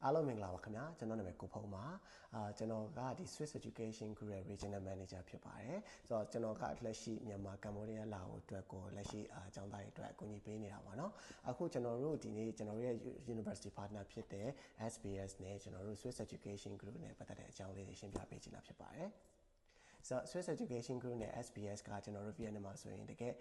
အားလုံးမင်္ဂလာပါခင်ဗျာကျွန်တော်နာမည်ကိုဖုံးပါကျွန်တော်ကဒီ Swiss Education Group ရဲ့ Regional Manager ဖြစ်ပါတယ်ဆိုတော့ကျွန်တော်ကလက်ရှိမြန်မာကမ္ဘောဒီးယားလာအိုအတွက်ကိုလက်ရှိအကြောင်းသားတွေအတွက်အကူအညီပေးနေတာပါเนาะအခုကျွန်တော်တို့ဒီနေ့ကျွန်တော်တို့ရဲ့ University Partner ဖြစ်တဲ့ SBS နဲ့ကျွန်တော်တို့ Swiss Education Group နဲ့ပတ်သက်တဲ့အကြောင်းလေးတွေရှင်းပြပေးချင်တာဖြစ်ပါတယ်So Swiss Education Group နဲ့ SBS ကကျွန်တော်တို့ Vietnam မှာဆိုရင်တကယ်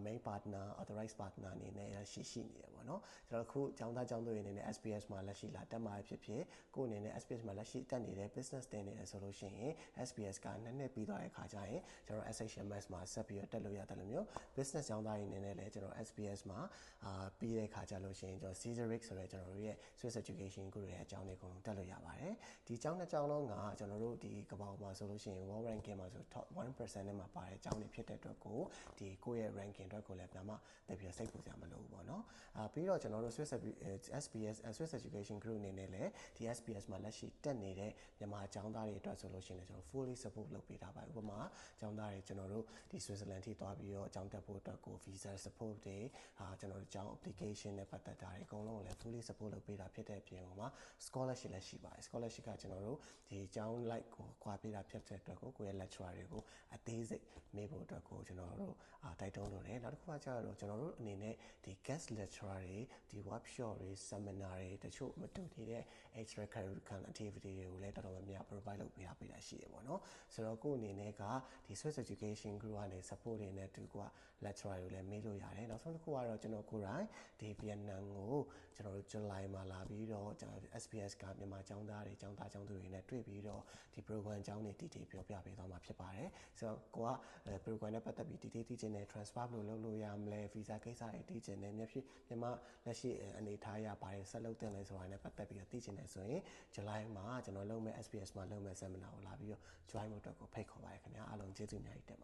main partner authorized partner အနေနဲ့ရှိနေရပါတော့ကျွန်တော်အခုကျောင်းသားကျောင်းသူတွေအနေနဲ့ SBS မှာလက်ရှိလာတက်မှာဖြစ်ဖြစ်ကိုယ်အနေနဲ့ SBS မှာလက်ရှိတက်နေတဲ့ business တင်နေတယ်ဆိုလို့ရှိရင် SBS ကနှစ်ပြီးသွားတဲ့ခါကျရင်ကျွန်တော် SHMS မှာဆက်ပြီးတက်လို့ရတယ်လို့မျိုး business ကျောင်းသားတွေအနေနဲ့လည်းကျွန်တော် SBS မှာပြီးတဲ့ခါကျလို့ရှိရင်ကျွန်တော် Caesaric ဆိုတဲ့ကျွန်တော်တို့ရဲ့ Swiss Education Group ရဲ့အကြောင်းတွေအကုန်လုံးတက်လို့ရပါတယ်ဒီကျောင်းနှစ်ကျောင်းလုံးကကျွန်တော်တို့ဒီကမ္ဘာမှာဆိုလို့ရှိရင် World Rankingမှာဆို top 1% နဲ့မှာပါတဲ့အကြောင်းတွေဖြစ်တဲ့အတွက်ကိုဒီကိုယ့်ရဲ့ ranking အတွက်ကိုလည်းပြန်မှတက်ပြီးစိတ်ပူစရာမလိုဘူးပေါ့နော်ပြီးတော့ကျွန်တော်တို့ Swiss Education Group အနေနဲ့လည်းဒီ SBS မှာလက်ရှိတက်နေတဲ့မြန်မာကျောင်းသားတွေအတွက်ဆိုလို့ရှိရင်ကျွန်တော် fully support လုပ်ပေးထားပါတယ်ဥပမာကျောင်းသားတွေကျွန်တော်တို့ဒီ Switzerland ထိသွားပြီးတော့ကျောင်းတက်ဖို့အတွက်ကို visa support တွေကျွန်တော်တို့ကျောင်း application နဲ့ပတ်သက်တာတွေအကုန်လုံးကိုလည်း fully support လုပ်ပေးတာဖြစ်တဲ့အပြင်မှာ scholarship လည်းရှိပါတယ် scholarship ကကျွန်တော်တို့ဒီကျောင်း like ကိုခွာပေးတာဖြစ်တဲ့အတွက်ကိုယ့်ရဲ့ lecturer တွေကိုအသေးစိတ်မေးဖို့အတွက်ကိုကျွန်တော်တို့တိုက်တွန်းလို့ရတယ်နောက်တစ်ခုကကျတော့ကျွန်တော်တို့အနေနဲ့ဒီ guest lecturer တွေဒီ workshop တွေ seminar တွေတချို့မတူနေတဲ့ extra curricular activity တွေကိုလည်းတော်တော်များများ provide လုပ်ပေးတာရှိတယ်ပေါ့နော်ဆိုတော့ကိုယ့်အနေနဲ့ကဒီ Swiss Education Group ကနေ support တွေနဲ့တူက lecturer တွေလည်းမေးလို့ရတယ်နောက်ဆုံးတစ်ခုကတော့ကျွန်တော်ကိုယ်တိုင်ဒီ Vietnam ကိုကျွန်တော်တို့ July မှာလာပြီးတော့ကျွန်တော် SBS ကမြန်မာကျောင်းသားတွေကျောင်းသားကျောင်းသူတွေနဲ့တွေ့ပြီးတော့ဒီ program ကျောင်းတွေတည်တည်ပြောပြပေးသွားမှာဖြစ်ပါတယ်ဆိုတော့ကိုက program နဲ့ပတ်သက်ပြီးတည်တည်ချင်းနဲ့ transfer လို့လုပ်လို့ရမလဲ visa ကိစ္စတွေတည်ချင်းနဲ့မြန်မာလက်ရှိအနေထားရပါတယ်ဆက်လုပ်တင်လဲဆိုတာနဲ့ပတ်သက်ပြီးတော့တည်ချင်းနေဆိုရင် July မှာကျွန်တော်လုပ်မဲ့ SBS မှာလုပ်မဲ့ seminar ကိုလာပြီးတော့ join ဖို့အတွက်ကိုဖိတ်ခေါ်ပါတယ်ခင်ဗျာအားလုံးကျေးဇူးအများကြီးတင်